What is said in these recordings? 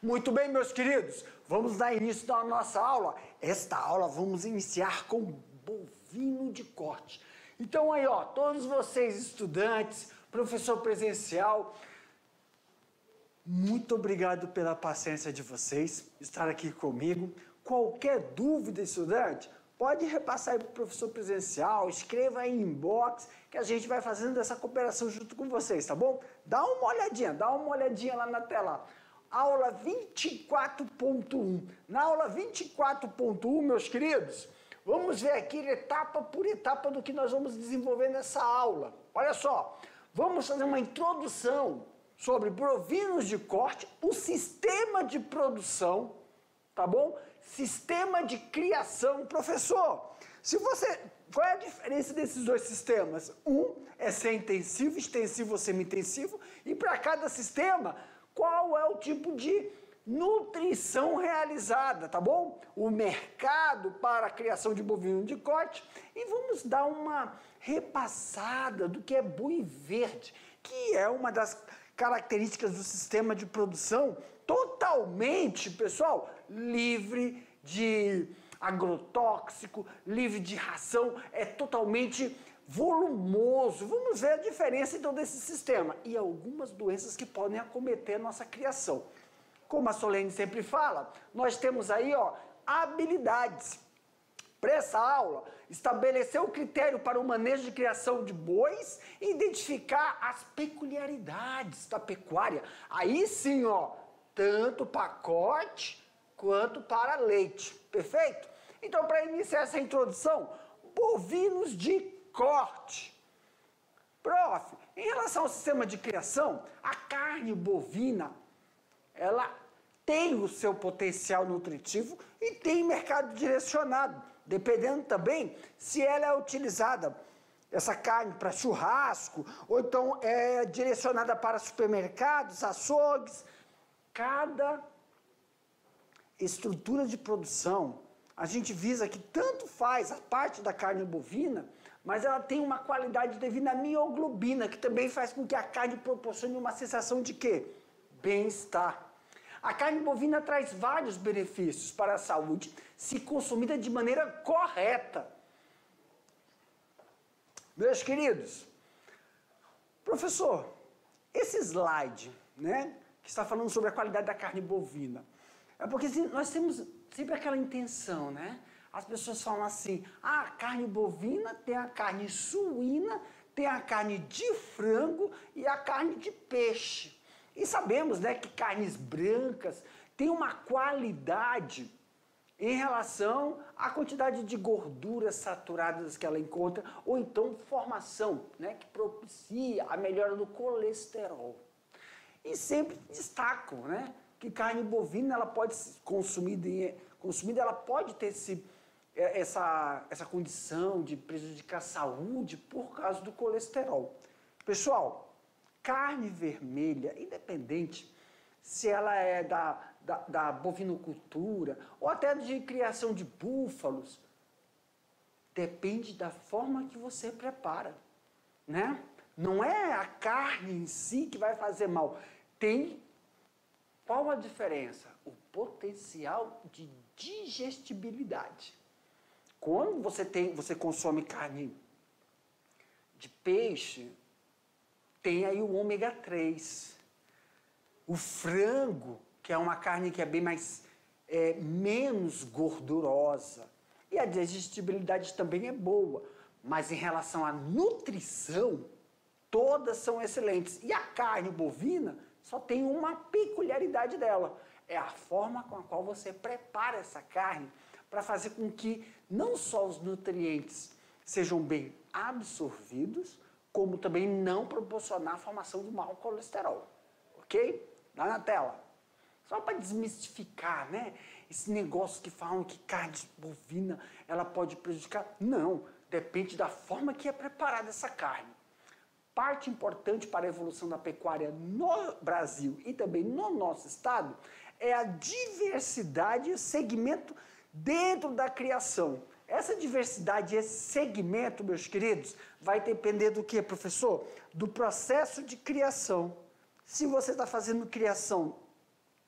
Muito bem, meus queridos, vamos dar início à nossa aula. Esta aula vamos iniciar com bovino de corte. Então aí, ó, todos vocês estudantes, professor presencial, muito obrigado pela paciência de vocês, estar aqui comigo. Qualquer dúvida, estudante, pode repassar aí para o professor presencial, escreva aí em inbox, que a gente vai fazendo essa cooperação junto com vocês, tá bom? Dá uma olhadinha lá na tela. Aula 24.1. Na aula 24.1, meus queridos, vamos ver aqui etapa por etapa do que nós vamos desenvolver nessa aula. Olha só, vamos fazer uma introdução sobre bovinos de corte, o sistema de produção, tá bom? Sistema de criação. Professor, qual é a diferença desses dois sistemas? Um é ser intensivo, extensivo ou semi-intensivo, e para cada sistema, qual é o tipo de nutrição realizada, tá bom? O mercado para a criação de bovino de corte, e vamos dar uma repassada do que é boi verde, que é uma das características do sistema de produção totalmente, pessoal, livre de agrotóxico, livre de ração, é totalmente volumoso. Vamos ver a diferença então desse sistema e algumas doenças que podem acometer a nossa criação. Como a Solene sempre fala, nós temos aí, ó, habilidades. Para essa aula, estabelecer o critério para o manejo de criação de bois e identificar as peculiaridades da pecuária. Aí sim, ó, tanto para corte quanto para leite. Perfeito? Então, para iniciar essa introdução, bovinos de corte. Prof, em relação ao sistema de criação, a carne bovina, ela tem o seu potencial nutritivo e tem mercado direcionado, dependendo também se ela é utilizada, essa carne, para churrasco, ou então é direcionada para supermercados, açougues. Cada estrutura de produção, a gente visa que tanto faz a parte da carne bovina, mas ela tem uma qualidade devido à mioglobina, que também faz com que a carne proporcione uma sensação de quê? Bem-estar. A carne bovina traz vários benefícios para a saúde se consumida de maneira correta. Meus queridos, professor, esse slide, né, que está falando sobre a qualidade da carne bovina, é porque nós temos sempre aquela intenção, né? As pessoas falam assim, a carne bovina tem a carne suína, tem a carne de frango e a carne de peixe. E sabemos, né, que carnes brancas têm uma qualidade em relação à quantidade de gorduras saturadas que ela encontra, ou então formação, né, que propicia a melhora do colesterol. E sempre destaco, né, que carne bovina ela pode ser consumida, ela pode ter essa condição de prejudicar a saúde por causa do colesterol. Pessoal, carne vermelha, independente se ela é da bovinocultura ou até de criação de búfalos, depende da forma que você prepara, né? Não é a carne em si que vai fazer mal. Qual a diferença? O potencial de digestibilidade. Quando você consome carne de peixe, tem aí o ômega 3. O frango, que é uma carne que é bem menos gordurosa. E a digestibilidade também é boa. Mas em relação à nutrição, todas são excelentes. E a carne bovina só tem uma peculiaridade dela. É a forma com a qual você prepara essa carne para fazer com que não só os nutrientes sejam bem absorvidos, como também não proporcionar a formação do mau colesterol, ok? Lá na tela. Só para desmistificar, né? Esse negócio que falam que carne bovina, ela pode prejudicar. Não, depende da forma que é preparada essa carne. Parte importante para a evolução da pecuária no Brasil e também no nosso estado é a diversidade e o segmento dentro da criação. Essa diversidade, esse segmento, meus queridos, vai depender do que, professor? Do processo de criação. Se você está fazendo criação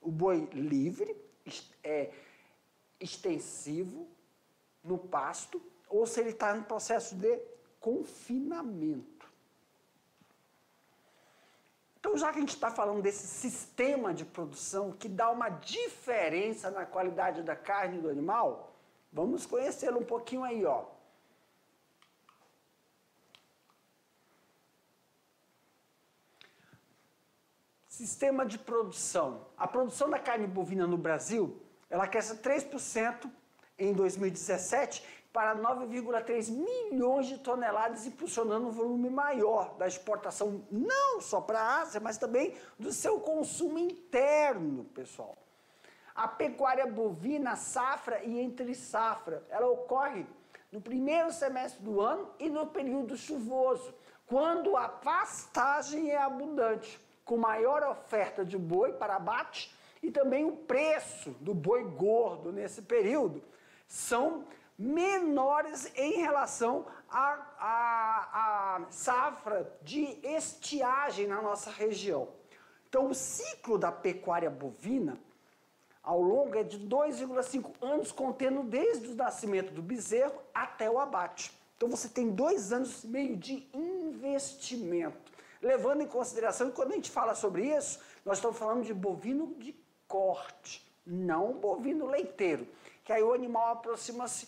o boi livre, extensivo, no pasto, ou se ele está no processo de confinamento. Então, já que a gente está falando desse sistema de produção que dá uma diferença na qualidade da carne do animal, vamos conhecê-lo um pouquinho aí, ó. Sistema de produção. A produção da carne bovina no Brasil, ela cresce 3% em 2017 para 9,3 milhões de toneladas, impulsionando um volume maior da exportação, não só para a Ásia, mas também do seu consumo interno, pessoal. A pecuária bovina, safra e entre safra, ela ocorre no primeiro semestre do ano e no período chuvoso, quando a pastagem é abundante, com maior oferta de boi para abate e também o preço do boi gordo nesse período são menores em relação à safra de estiagem na nossa região. Então, o ciclo da pecuária bovina, ao longo, é de 2,5 anos, contendo desde o nascimento do bezerro até o abate. Então, você tem 2 anos e meio de investimento. Levando em consideração que quando a gente fala sobre isso, nós estamos falando de bovino de corte, não bovino leiteiro. Que aí o animal aproxima-se,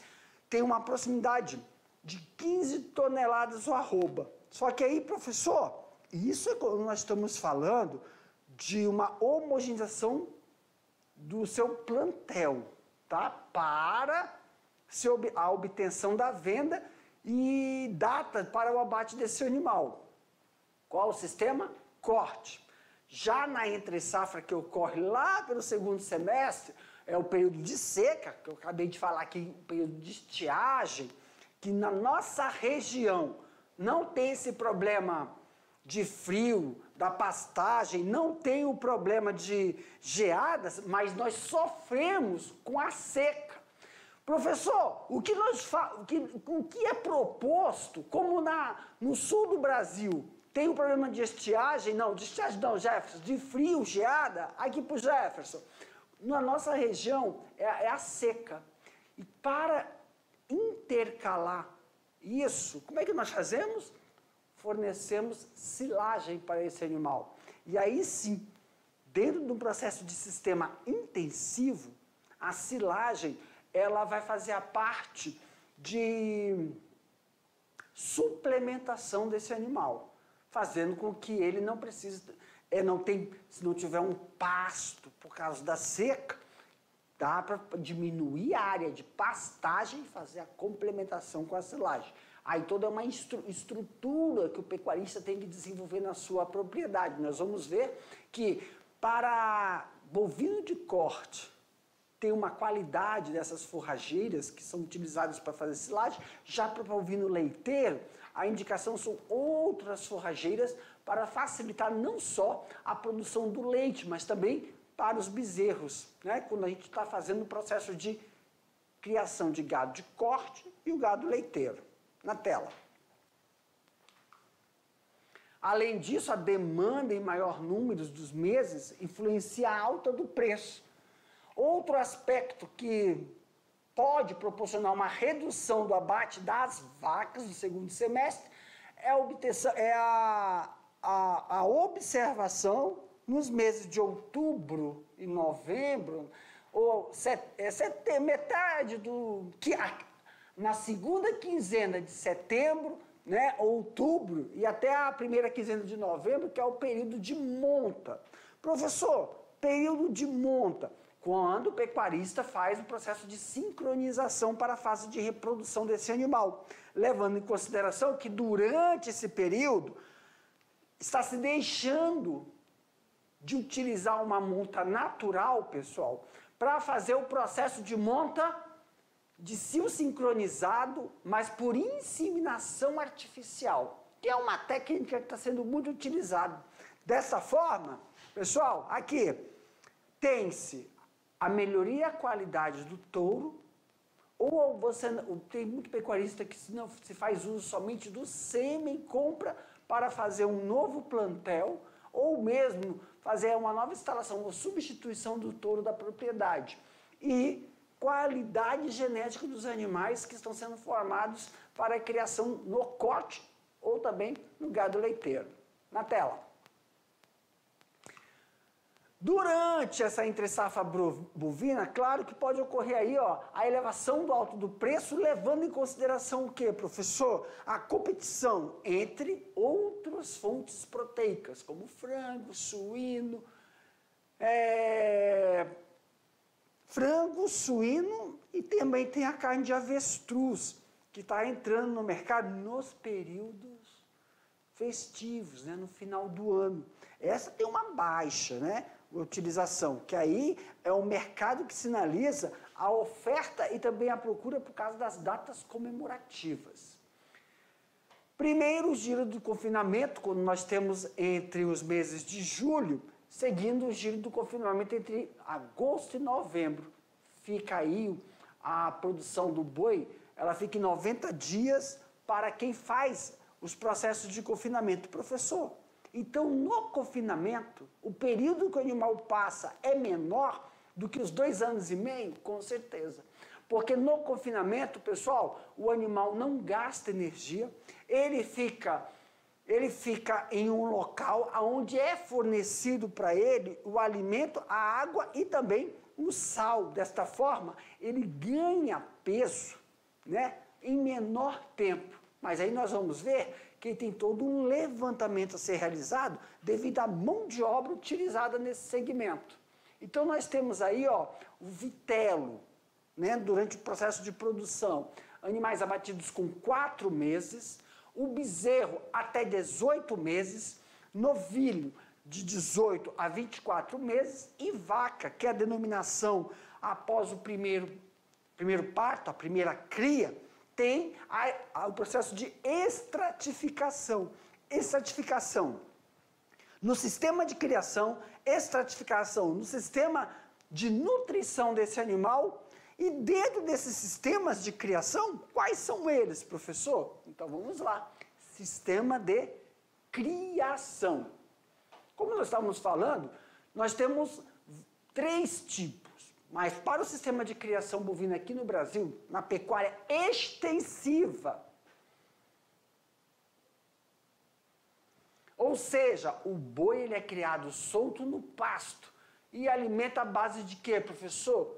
tem uma proximidade de 15 toneladas o arroba. Só que aí, professor, isso é quando nós estamos falando de uma homogeneização do seu plantel, tá? Para a obtenção da venda e data para o abate desse animal. Qual o sistema? Corte. Já na entre-safra que ocorre lá pelo segundo semestre, é o período de seca, que eu acabei de falar aqui, o período de estiagem, que na nossa região não tem esse problema de frio, da pastagem, não tem o problema de geadas, mas nós sofremos com a seca. Professor, o que é proposto, como no sul do Brasil, tem um problema de estiagem? Não, de estiagem não, Jefferson, de frio, geada, aqui para o Jefferson. Na nossa região é a seca. E para intercalar isso, como é que nós fazemos? Fornecemos silagem para esse animal. E aí sim, dentro de um processo de sistema intensivo, a silagem ela vai fazer a parte de suplementação desse animal, fazendo com que ele não precise, se não tiver um pasto por causa da seca, dá para diminuir a área de pastagem e fazer a complementação com a silagem. Aí toda uma estrutura que o pecuarista tem que desenvolver na sua propriedade. Nós vamos ver que para bovino de corte tem uma qualidade dessas forrageiras que são utilizadas para fazer silagem, já para o bovino leiteiro, a indicação são outras forrageiras para facilitar não só a produção do leite, mas também para os bezerros, né? Quando a gente está fazendo o processo de criação de gado de corte e o gado leiteiro. Na tela. Além disso, a demanda em maior número dos meses influencia a alta do preço. Outro aspecto que pode proporcionar uma redução do abate das vacas no segundo semestre é a observação nos meses de outubro e novembro, ou metade do... na segunda quinzena de setembro, né, outubro, e até a primeira quinzena de novembro, que é o período de monta. Professor, período de monta, quando o pecuarista faz o processo de sincronização para a fase de reprodução desse animal, levando em consideração que durante esse período está se deixando de utilizar uma monta natural, pessoal, para fazer o processo de monta de cio sincronizado, mas por inseminação artificial, que é uma técnica que está sendo muito utilizada. Dessa forma, pessoal, aqui tem-se a melhoria da qualidade do touro, ou tem muito pecuarista que se faz uso somente do sêmen, compra para fazer um novo plantel, ou mesmo fazer uma nova instalação ou substituição do touro da propriedade. E qualidade genética dos animais que estão sendo formados para a criação no corte ou também no gado leiteiro. Na tela. Durante essa entre-safra bovina, claro que pode ocorrer aí a elevação do alto do preço, levando em consideração o quê, professor? A competição entre outras fontes proteicas, como frango, suíno, e também tem a carne de avestruz, que está entrando no mercado nos períodos festivos, né, no final do ano. Essa tem uma baixa, né? Utilização, que aí é um mercado que sinaliza a oferta e também a procura por causa das datas comemorativas. Primeiro, o giro do confinamento, quando nós temos entre os meses de julho, seguindo o giro do confinamento entre agosto e novembro. Fica aí a produção do boi, ela fica em 90 dias para quem faz os processos de confinamento. Professor, então, no confinamento, o período que o animal passa é menor do que os 2 anos e meio? Com certeza. Porque no confinamento, pessoal, o animal não gasta energia, ele fica em um local onde é fornecido para ele o alimento, a água e também o sal. Desta forma, ele ganha peso, né, em menor tempo. Mas aí nós vamos ver que tem todo um levantamento a ser realizado devido à mão de obra utilizada nesse segmento. Então nós temos aí o vitelo, né, durante o processo de produção, animais abatidos com 4 meses, o bezerro até 18 meses, novilho de 18 a 24 meses e vaca, que é a denominação após o primeiro parto, a primeira cria, tem o processo de estratificação. Estratificação no sistema de criação, estratificação no sistema de nutrição desse animal. E dentro desses sistemas de criação, quais são eles, professor? Então vamos lá. Sistema de criação. Como nós estávamos falando, nós temos 3 tipos. Mas para o sistema de criação bovina aqui no Brasil, na pecuária extensiva, ou seja, o boi ele é criado solto no pasto e alimenta à base de quê, professor?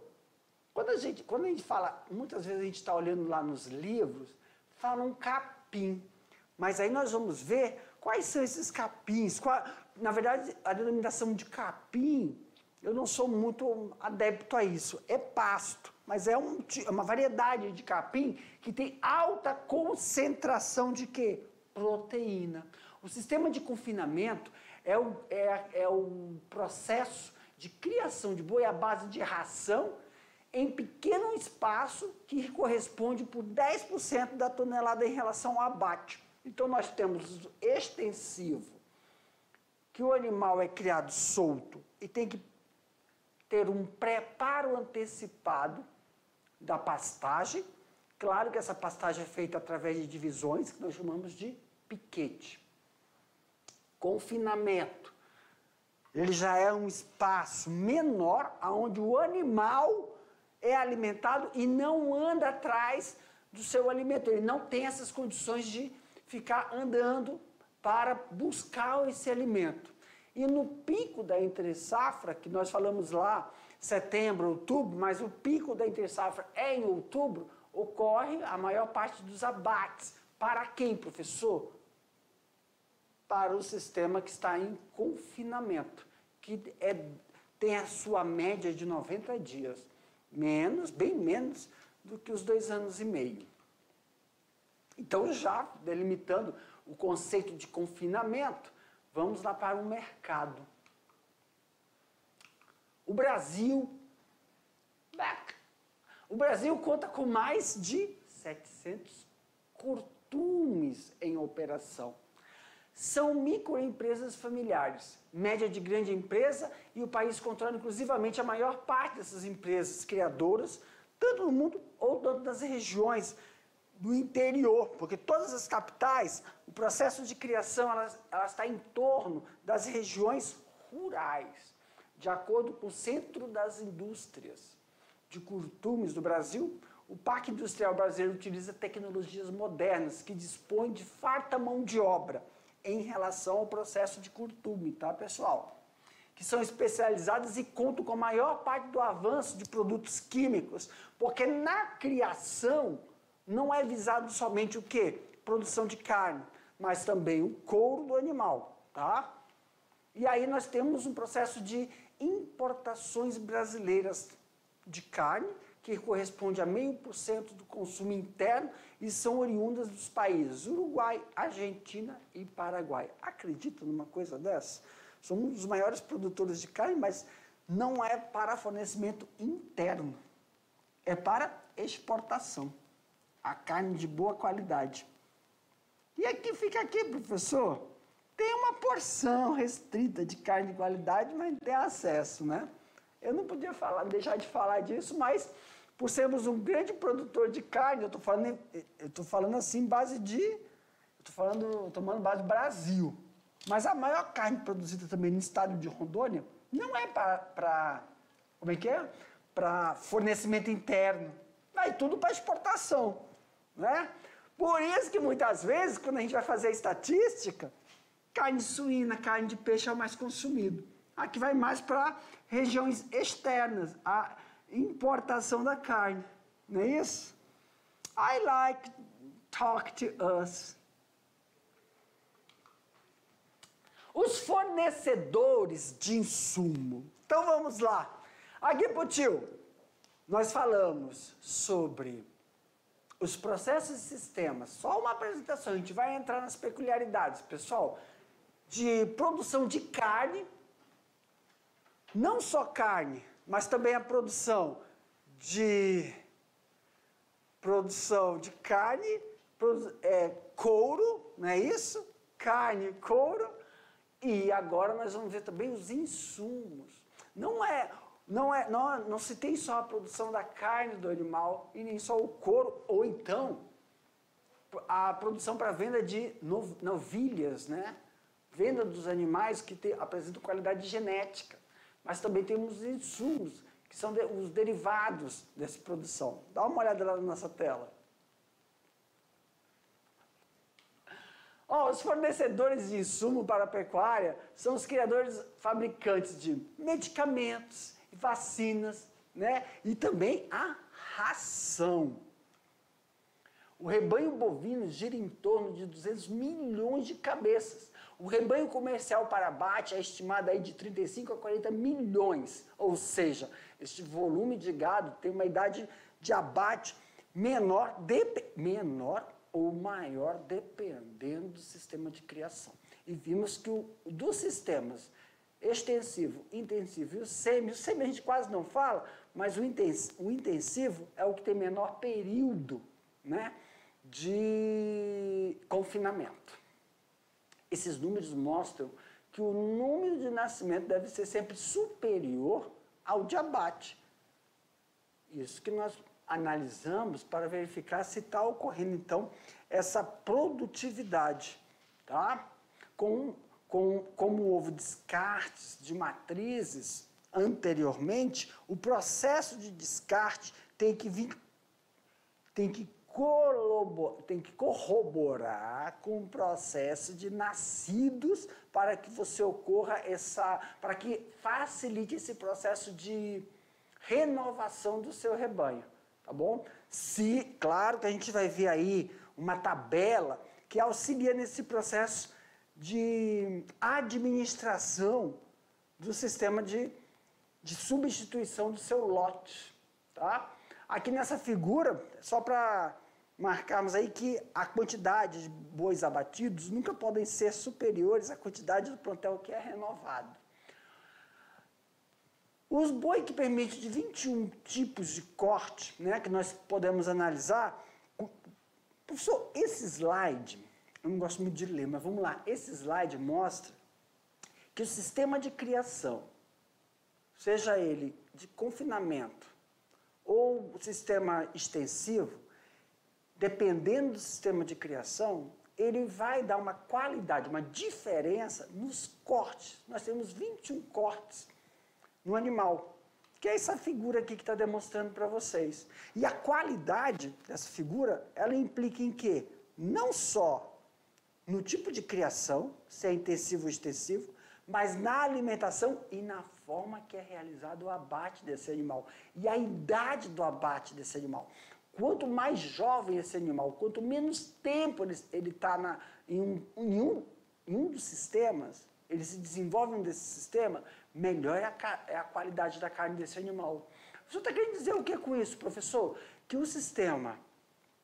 Quando a gente fala, muitas vezes a gente está olhando lá nos livros, fala um capim. Mas aí nós vamos ver quais são esses capins. Na verdade, a denominação de capim, eu não sou muito adepto a isso. É pasto, mas é uma variedade de capim que tem alta concentração de quê? Proteína. O sistema de confinamento é o processo de criação de boi à base de ração em pequeno espaço que corresponde por 10% da tonelada em relação ao abate. Então nós temos o extensivo, que o animal é criado solto e tem que ter um preparo antecipado da pastagem. Claro que essa pastagem é feita através de divisões, que nós chamamos de piquete. Confinamento. Ele já é um espaço menor, onde o animal é alimentado e não anda atrás do seu alimento. Ele não tem essas condições de ficar andando para buscar esse alimento. E no pico da entre-safra, que nós falamos lá, setembro, outubro, mas o pico da entre-safra é em outubro, ocorre a maior parte dos abates. Para quem, professor? Para o sistema que está em confinamento, que tem a sua média de 90 dias. Bem menos do que os 2 anos e meio. Então, já delimitando o conceito de confinamento, vamos lá para o mercado. O Brasil conta com mais de 700 curtumes em operação. São microempresas familiares, média de grande empresa, e o país controla inclusivamente a maior parte dessas empresas criadoras, tanto no mundo ou tanto nas regiões do interior, porque todas as capitais, o processo de criação, ela está em torno das regiões rurais. De acordo com o Centro das Indústrias de Curtumes do Brasil, o Parque Industrial Brasileiro utiliza tecnologias modernas que dispõem de farta mão de obra em relação ao processo de curtume, tá, pessoal? Que são especializadas e contam com a maior parte do avanço de produtos químicos, porque na criação não é visado somente o quê? Produção de carne, mas também o couro do animal, tá? E aí nós temos um processo de importações brasileiras de carne, que corresponde a 0,5% do consumo interno e são oriundas dos países Uruguai, Argentina e Paraguai. Acredita numa coisa dessa? Somos um dos maiores produtores de carne, mas não é para fornecimento interno, é para exportação. A carne de boa qualidade. E aqui fica aqui, professor, tem uma porção restrita de carne de qualidade, mas não tem acesso, né? Eu não podia deixar de falar disso, mas por sermos um grande produtor de carne, eu estou falando assim, tomando base Brasil. Mas a maior carne produzida também no estado de Rondônia não é como é que é? Para fornecimento interno. Vai tudo para exportação, né? Por isso que muitas vezes, quando a gente vai fazer a estatística, carne suína, carne de peixe é o mais consumido. Aqui vai mais para regiões externas, a importação da carne, não é isso? I like talk to us. Os fornecedores de insumo. Então vamos lá. Aqui, Putil, nós falamos sobre os processos e sistemas. Só uma apresentação, a gente vai entrar nas peculiaridades, pessoal, de produção de carne, não só carne, mas também a produção de carne, couro, não é isso? Carne, couro. E agora nós vamos ver também os insumos. Não se tem só a produção da carne do animal e nem só o couro, ou então a produção para venda de novilhas, né? Venda dos animais que apresentam qualidade genética. Mas também temos os insumos, que são os derivados dessa produção. Dá uma olhada lá na nossa tela. Os fornecedores de insumo para a pecuária são os criadores, fabricantes de medicamentos e vacinas, né? E também a ração. O rebanho bovino gira em torno de 200 milhões de cabeças. O rebanho comercial para abate é estimado aí de 35 a 40 milhões. Ou seja, este volume de gado tem uma idade de abate menor ou maior, dependendo do sistema de criação. E vimos que dos sistemas extensivo, intensivo e o semi a gente quase não fala, mas o intensivo é o que tem menor período, né, de confinamento. Esses números mostram que o número de nascimento deve ser sempre superior ao de abate. Isso que nós analisamos para verificar se está ocorrendo, então, essa produtividade, tá? Como houve descartes de matrizes anteriormente, o processo de descarte tem que corroborar com o processo de nascidos para que para que facilite esse processo de renovação do seu rebanho, tá bom? Claro que a gente vai ver aí uma tabela que auxilia nesse processo de administração do sistema de substituição do seu lote, tá? Aqui nessa figura, só para marcarmos aí que a quantidade de bois abatidos nunca podem ser superiores à quantidade do plantel que é renovado. Os boi que permitem de 21 tipos de corte, né, que nós podemos analisar. Professor, esse slide, eu não gosto muito de ler, mas vamos lá. Esse slide mostra que o sistema de criação, seja ele de confinamento ou o sistema extensivo, dependendo do sistema de criação, ele vai dar uma qualidade, uma diferença nos cortes. Nós temos 21 cortes no animal, que é essa figura aqui que está demonstrando para vocês. E a qualidade dessa figura, ela implica em quê? Não só no tipo de criação, se é intensivo ou extensivo, mas na alimentação e na forma que é realizado o abate desse animal. E a idade do abate desse animal. Quanto mais jovem esse animal, quanto menos tempo ele está em um dos sistemas, ele se desenvolve nesse sistema, melhor é a qualidade da carne desse animal. O senhor está querendo dizer o que com isso, professor? Que o sistema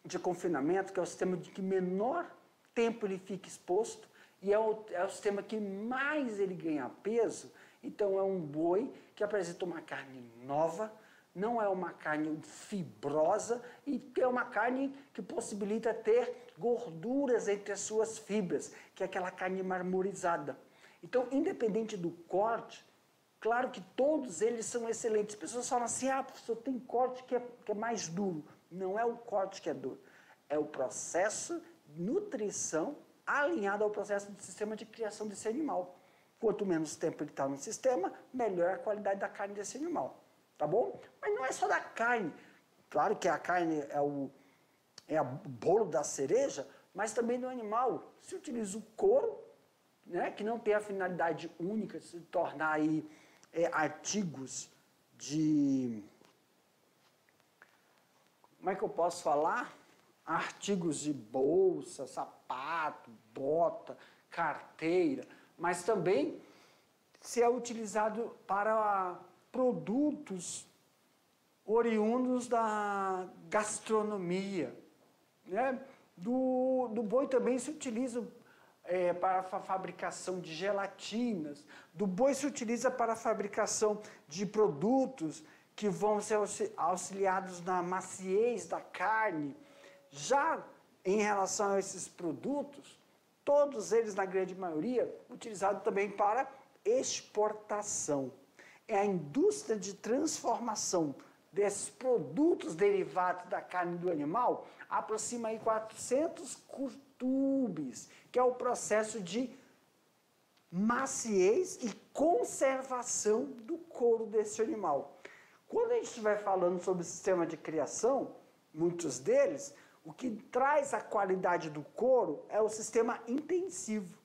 de confinamento, que é o sistema de que menor tempo ele fica exposto, e é o sistema que mais ele ganha peso, então é um boi que apresenta uma carne nova, não é uma carne fibrosa e é uma carne que possibilita ter gorduras entre as suas fibras, que é aquela carne marmorizada. Então, independente do corte, claro que todos eles são excelentes. As pessoas falam assim, professor, tem corte que é mais duro. Não é o corte que é duro, é o processo de nutrição alinhado ao processo do sistema de criação desse animal. Quanto menos tempo ele está no sistema, melhor a qualidade da carne desse animal. Tá bom? Mas não é só da carne. Claro que a carne é o bolo da cereja, mas também do animal. Se utiliza o couro, né, que não tem a finalidade única de se tornar aí, artigos de... Como é que eu posso falar? Artigos de bolsa, sapato, bota, carteira, mas também se é utilizado para produtos oriundos da gastronomia, né? Do boi também se utiliza para a fabricação de gelatinas, do boi se utiliza para a fabricação de produtos que vão ser auxiliados na maciez da carne. Já em relação a esses produtos, todos eles, na grande maioria, utilizados também para exportação. É a indústria de transformação desses produtos derivados da carne do animal, aproxima aí 400 curtubes, que é o processo de maciez e conservação do couro desse animal. Quando a gente estiver falando sobre o sistema de criação, muitos deles, o que traz a qualidade do couro é o sistema intensivo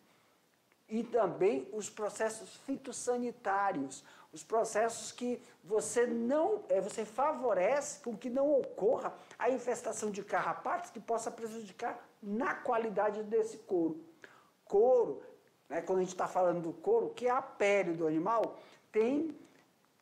e também os processos fitossanitários, os processos que você favorece com que não ocorra a infestação de carrapatos que possa prejudicar na qualidade desse couro. Couro, né, quando a gente está falando do couro, que é a pele do animal, tem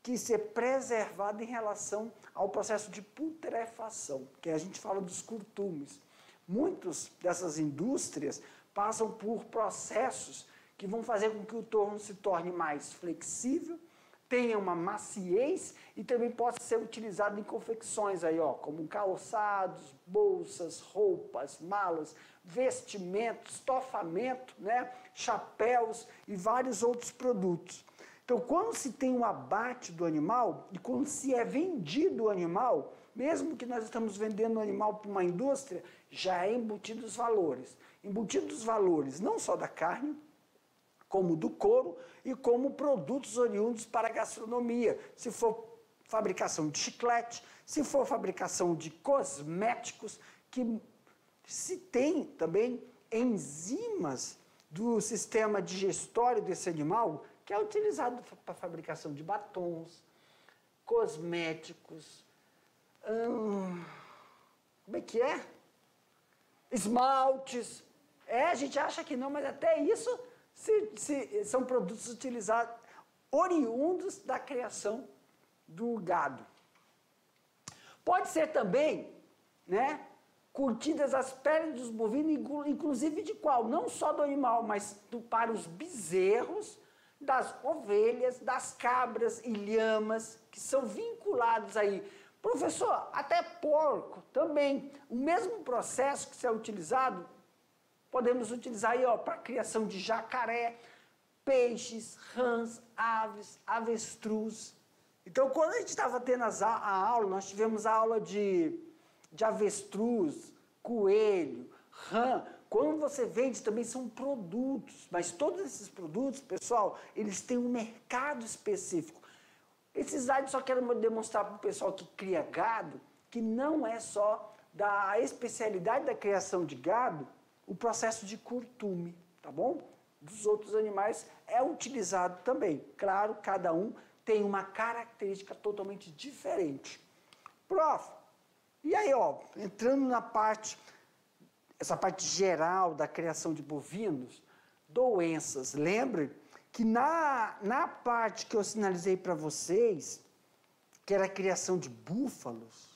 que ser preservado em relação ao processo de putrefação, que a gente fala dos curtumes. Muitas dessas indústrias passam por processos que vão fazer com que o torno se torne mais flexível, tenha uma maciez e também possa ser utilizado em confecções aí, como calçados, bolsas, roupas, malas, vestimentos, estofamento, né, chapéus e vários outros produtos. Então, quando se tem um abate do animal e quando se é vendido o animal, mesmo que nós estamos vendendo o animal para uma indústria, já é embutido os valores. Embutidos os valores não só da carne, como do couro e como produtos oriundos para a gastronomia. Se for fabricação de chiclete, se for fabricação de cosméticos, que se tem também enzimas do sistema digestório desse animal, que é utilizado para a fabricação de batons, cosméticos, como é que é? Esmaltes. A gente acha que não, mas até isso são produtos utilizados, oriundos da criação do gado. Pode ser também, né, curtidas as peles dos bovinos, inclusive de qual? Não só do animal, mas para os bezerros, das ovelhas, das cabras e lhamas, que são vinculados aí. Professor, até porco também. O mesmo processo que é utilizado, podemos utilizar aí para a criação de jacaré, peixes, rãs, aves, avestruz. Então, quando a gente estava tendo a aula, nós tivemos a aula de avestruz, coelho, rã. Quando você vende também são produtos, mas todos esses produtos, pessoal, eles têm um mercado específico. Esses slides só quero demonstrar para o pessoal que cria gado que não é só da especialidade da criação de gado o processo de curtume, tá bom? Dos outros animais é utilizado também. Claro, cada um tem uma característica totalmente diferente. Prof, e aí, ó, entrando na parte, essa parte geral da criação de bovinos, doenças. Lembre que na parte que eu sinalizei para vocês, que era a criação de búfalos,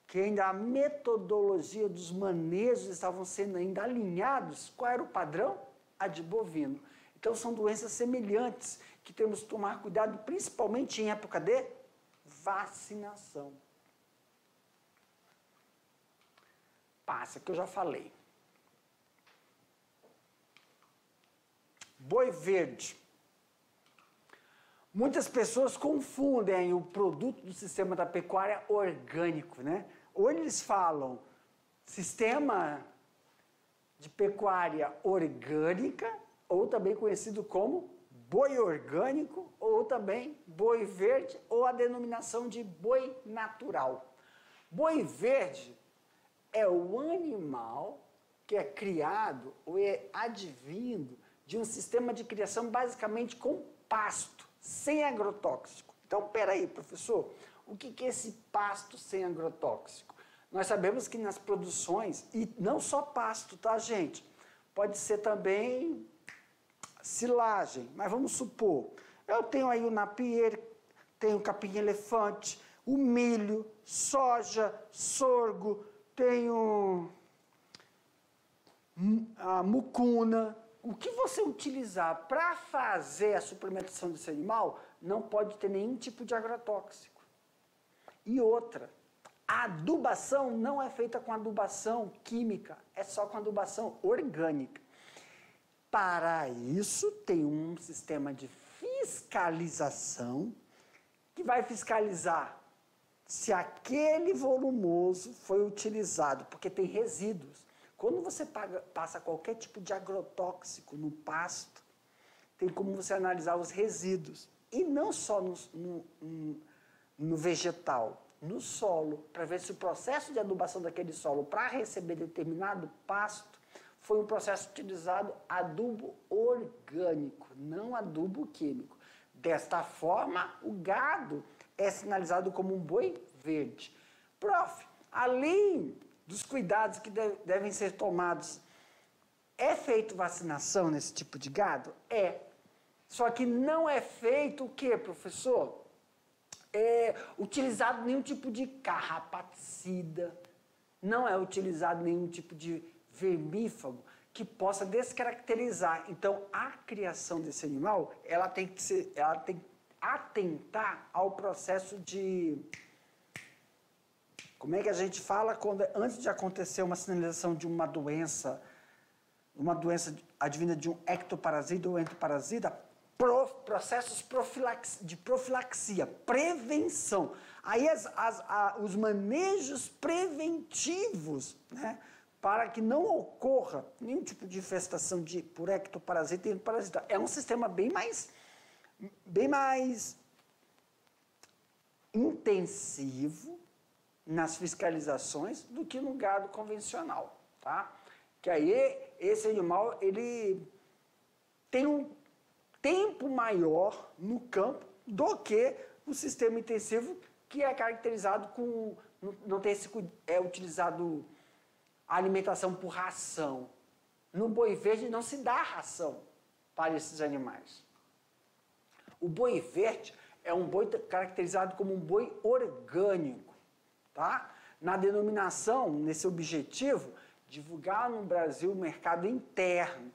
que ainda a metodologia dos manejos estavam sendo ainda alinhados, qual era o padrão? A de bovino. Então, são doenças semelhantes que temos que tomar cuidado, principalmente em época de vacinação. Passa, que eu já falei. Boi verde. Muitas pessoas confundem o produto do sistema da pecuária orgânico, né? Ou eles falam sistema de pecuária orgânica, ou também conhecido como boi orgânico, ou também boi verde, ou a denominação de boi natural. Boi verde é o animal que é criado ou é advindo de um sistema de criação basicamente com pasto, sem agrotóxico. Então, peraí, professor, o que é esse pasto sem agrotóxico? Nós sabemos que nas produções, e não só pasto, tá, gente? Pode ser também silagem, mas vamos supor, eu tenho aí o napier, tenho o capim-elefante, o milho, soja, sorgo, tenho a mucuna. O que você utilizar para fazer a suplementação desse animal não pode ter nenhum tipo de agrotóxico. E outra, a adubação não é feita com adubação química, é só com adubação orgânica. Para isso, tem um sistema de fiscalização que vai fiscalizar se aquele volumoso foi utilizado, porque tem resíduos. Quando você passa qualquer tipo de agrotóxico no pasto, tem como você analisar os resíduos. E não só no vegetal, no solo, para ver se o processo de adubação daquele solo para receber determinado pasto foi um processo utilizado adubo orgânico, não adubo químico. Desta forma, o gado é sinalizado como um boi verde. Prof, além dos cuidados que devem ser tomados, é feito vacinação nesse tipo de gado? É. Só que não é feito o quê, professor? É utilizado nenhum tipo de carrapaticida, não é utilizado nenhum tipo de vermífago que possa descaracterizar. Então, a criação desse animal, ela tem que atentar ao processo de... Como é que a gente fala antes de acontecer uma sinalização de uma doença advinda de um ectoparasita ou entoparasita, processos de profilaxia, prevenção. Aí os manejos preventivos, né, para que não ocorra nenhum tipo de infestação por ectoparasita e entoparasita. É um sistema bem mais intensivo nas fiscalizações do que no gado convencional, tá? Que aí esse animal, ele tem um tempo maior no campo do que o sistema intensivo, que é caracterizado com, não tem esse, é utilizado a alimentação por ração. No boi verde não se dá ração para esses animais. O boi verde é um boi caracterizado como um boi orgânico, tá? Na denominação, nesse objetivo, divulgar no Brasil o mercado interno.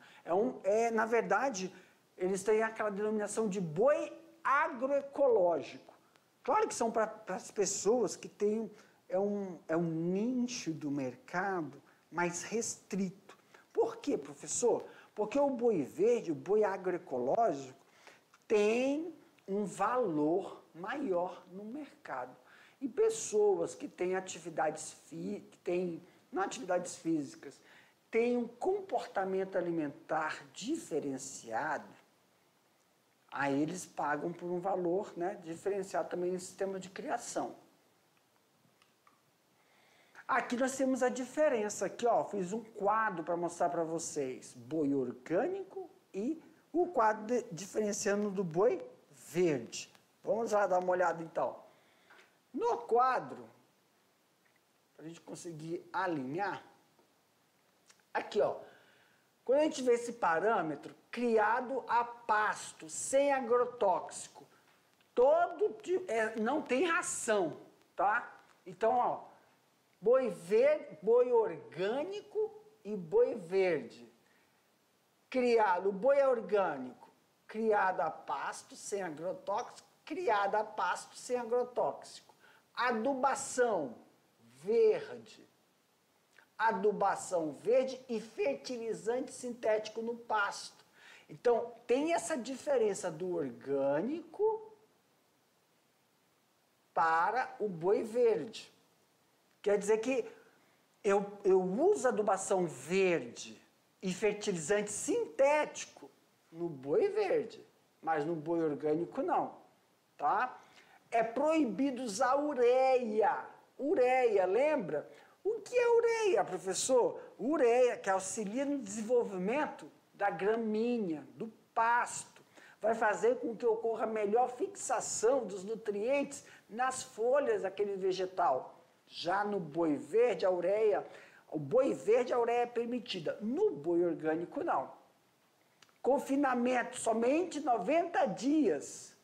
Na verdade, eles têm aquela denominação de boi agroecológico. Claro que são para as pessoas que têm um nicho do mercado mais restrito. Por quê, professor? Porque o boi verde, o boi agroecológico, tem um valor maior no mercado. E pessoas que têm atividades que têm nas atividades físicas, têm um comportamento alimentar diferenciado, aí eles pagam por um valor, né, diferenciado também no sistema de criação. Aqui nós temos a diferença, aqui ó, fiz um quadro para mostrar para vocês, boi orgânico e o quadro diferenciando do boi verde. Vamos lá dar uma olhada então. No quadro, para a gente conseguir alinhar, aqui ó, quando a gente vê esse parâmetro, criado a pasto, sem agrotóxico, não tem ração, tá? Então, ó, boi orgânico e boi verde. Criado, o boi orgânico, criado a pasto, sem agrotóxico, criado a pasto, sem agrotóxico. Adubação verde. Adubação verde e fertilizante sintético no pasto. Então, tem essa diferença do orgânico para o boi verde. Quer dizer que eu uso adubação verde e fertilizante sintético no boi verde, mas no boi orgânico não, tá? É proibido usar ureia. Ureia, lembra? O que é ureia, professor? Ureia, que auxilia no desenvolvimento da gramínea, do pasto. Vai fazer com que ocorra melhor fixação dos nutrientes nas folhas daquele vegetal. Já no boi verde, a ureia é permitida. No boi orgânico, não. Confinamento, somente 90 dias.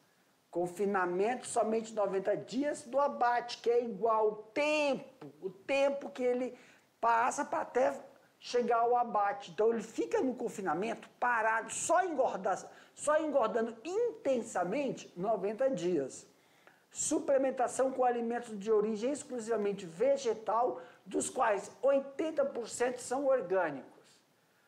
Confinamento, somente 90 dias do abate, que é igual o tempo que ele passa para até chegar ao abate. Então, ele fica no confinamento, parado, só engordando intensamente 90 dias. Suplementação com alimentos de origem exclusivamente vegetal, dos quais 80% são orgânicos.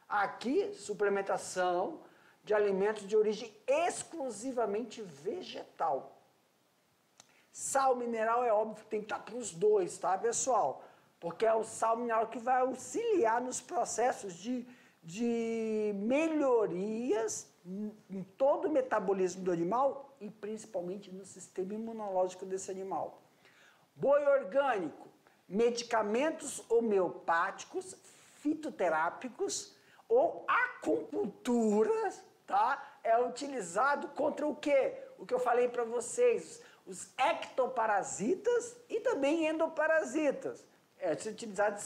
Aqui, suplementação de alimentos de origem exclusivamente vegetal. Sal mineral é óbvio que tem que estar para os dois, tá, pessoal? Porque é o sal mineral que vai auxiliar nos processos de melhorias em todo o metabolismo do animal e principalmente no sistema imunológico desse animal. Boi orgânico, medicamentos homeopáticos, fitoterápicos ou acupuntura, tá? É utilizado contra o quê? O que eu falei para vocês, os ectoparasitas e também endoparasitas. É utilizado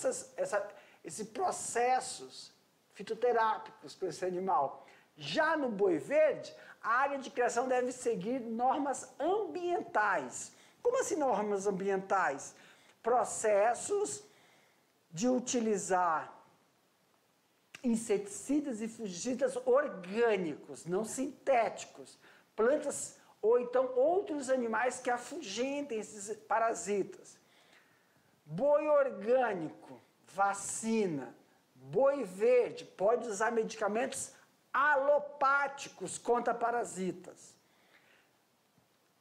esses processos fitoterápicos para esse animal. Já no boi verde, a área de criação deve seguir normas ambientais. Como assim normas ambientais? Processos de utilizar inseticidas e fungicidas orgânicos, não sintéticos. Plantas ou então outros animais que afugentem esses parasitas. Boi orgânico, vacina. Boi verde, pode usar medicamentos alopáticos contra parasitas.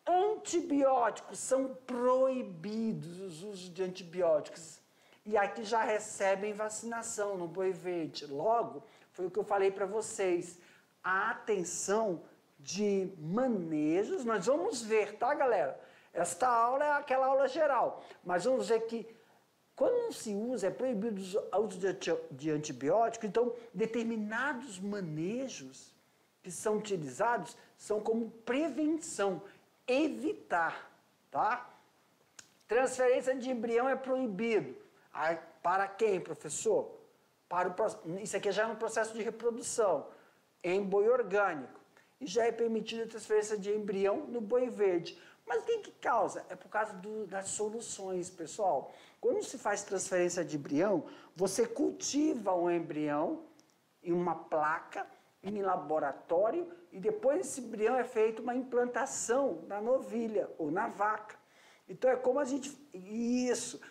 Antibióticos, são proibidos os usos de antibióticos. E aqui já recebem vacinação no boi verde. Logo, foi o que eu falei para vocês. A atenção de manejos, nós vamos ver, tá, galera? Esta aula é aquela aula geral, mas vamos ver que quando não se usa, é proibido o uso de antibiótico, então determinados manejos que são utilizados são como prevenção, evitar, tá? Transferência de embrião é proibido. Para quem, professor? Isso aqui já é no processo de reprodução, em boi orgânico. E já é permitida a transferência de embrião no boi verde. Mas tem que causa? É por causa das soluções, pessoal. Quando se faz transferência de embrião, você cultiva um embrião em uma placa, em laboratório, e depois esse embrião é feito uma implantação na novilha ou na vaca. Então é como a gente... Isso.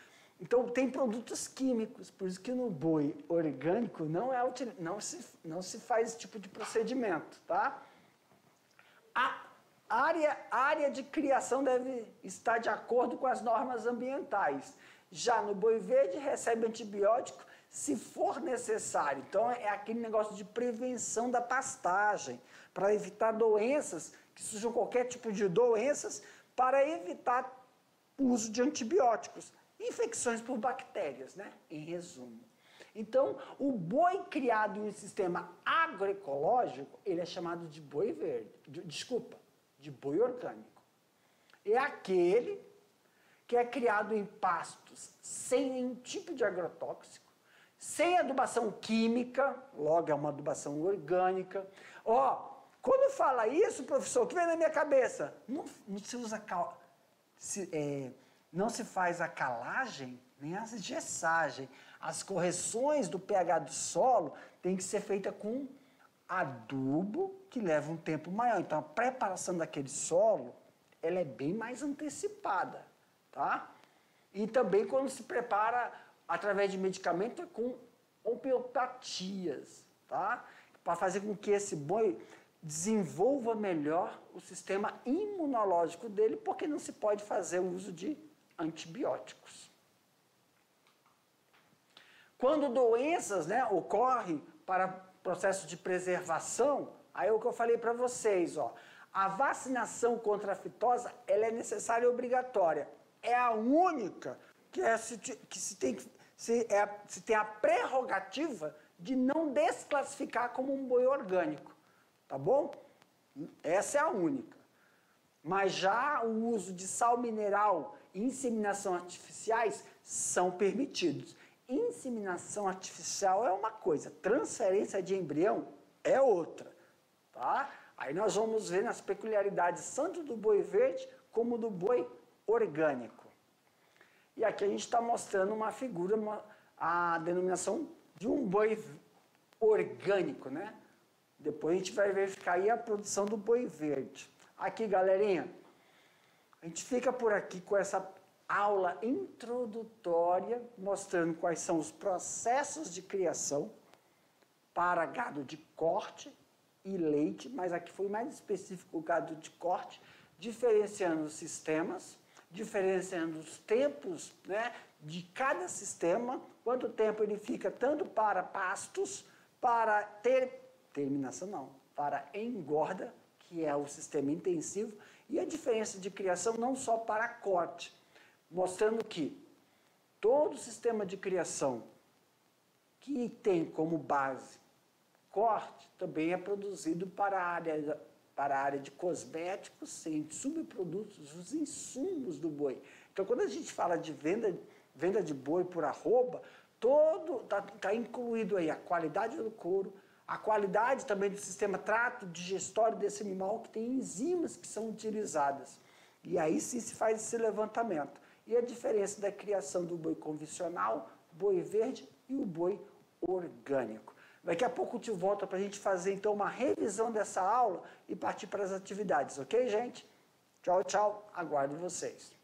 Então tem produtos químicos, por isso que no boi orgânico não se faz esse tipo de procedimento, tá? A área de criação deve estar de acordo com as normas ambientais. Já no boi verde, recebe antibiótico se for necessário. Então, é aquele negócio de prevenção da pastagem, para evitar doenças, que surjam qualquer tipo de doenças, para evitar o uso de antibióticos. Infecções por bactérias, né? Em resumo. Então, o boi criado em um sistema agroecológico, ele é chamado de boi verde, de boi orgânico. É aquele que é criado em pastos sem nenhum tipo de agrotóxico, sem adubação química, logo é uma adubação orgânica. Quando fala isso, professor, o que vem na minha cabeça? Não se usa não se faz a calagem nem a gessagem. As correções do pH do solo tem que ser feita com adubo, que leva um tempo maior. Então, a preparação daquele solo, ela é bem mais antecipada, tá? E também quando se prepara através de medicamento, é com homeopatias, tá? Para fazer com que esse boi desenvolva melhor o sistema imunológico dele, porque não se pode fazer o uso de antibióticos. Quando doenças, né, ocorrem para processo de preservação, aí é o que eu falei para vocês, a vacinação contra a fitose, ela é necessária e obrigatória. É a única que se tem a prerrogativa de não desclassificar como um boi orgânico, tá bom? Essa é a única. Mas já o uso de sal mineral e inseminação artificiais são permitidos. Inseminação artificial é uma coisa, transferência de embrião é outra, tá? Aí nós vamos ver nas peculiaridades tanto do boi verde como do boi orgânico. E aqui a gente está mostrando uma figura, a denominação de um boi orgânico, né? Depois a gente vai verificar aí a produção do boi verde. Aqui, galerinha, a gente fica por aqui com essa aula introdutória, mostrando quais são os processos de criação para gado de corte e leite, mas aqui foi mais específico o gado de corte, diferenciando os sistemas, diferenciando os tempos, né, de cada sistema, quanto tempo ele fica tanto para pastos, para para engorda, que é o sistema intensivo, e a diferença de criação não só para corte, mostrando que todo sistema de criação que tem como base corte também é produzido para a área de cosméticos, sem subprodutos, os insumos do boi. Então, quando a gente fala de venda de boi por arroba, tá incluído aí a qualidade do couro, a qualidade também do sistema trato digestório desse animal, que tem enzimas que são utilizadas. E aí sim se faz esse levantamento. E a diferença da criação do boi convencional, boi verde e o boi orgânico. Daqui a pouco eu te volto para a gente fazer então uma revisão dessa aula e partir para as atividades, ok, gente? Tchau, tchau. Aguardo vocês.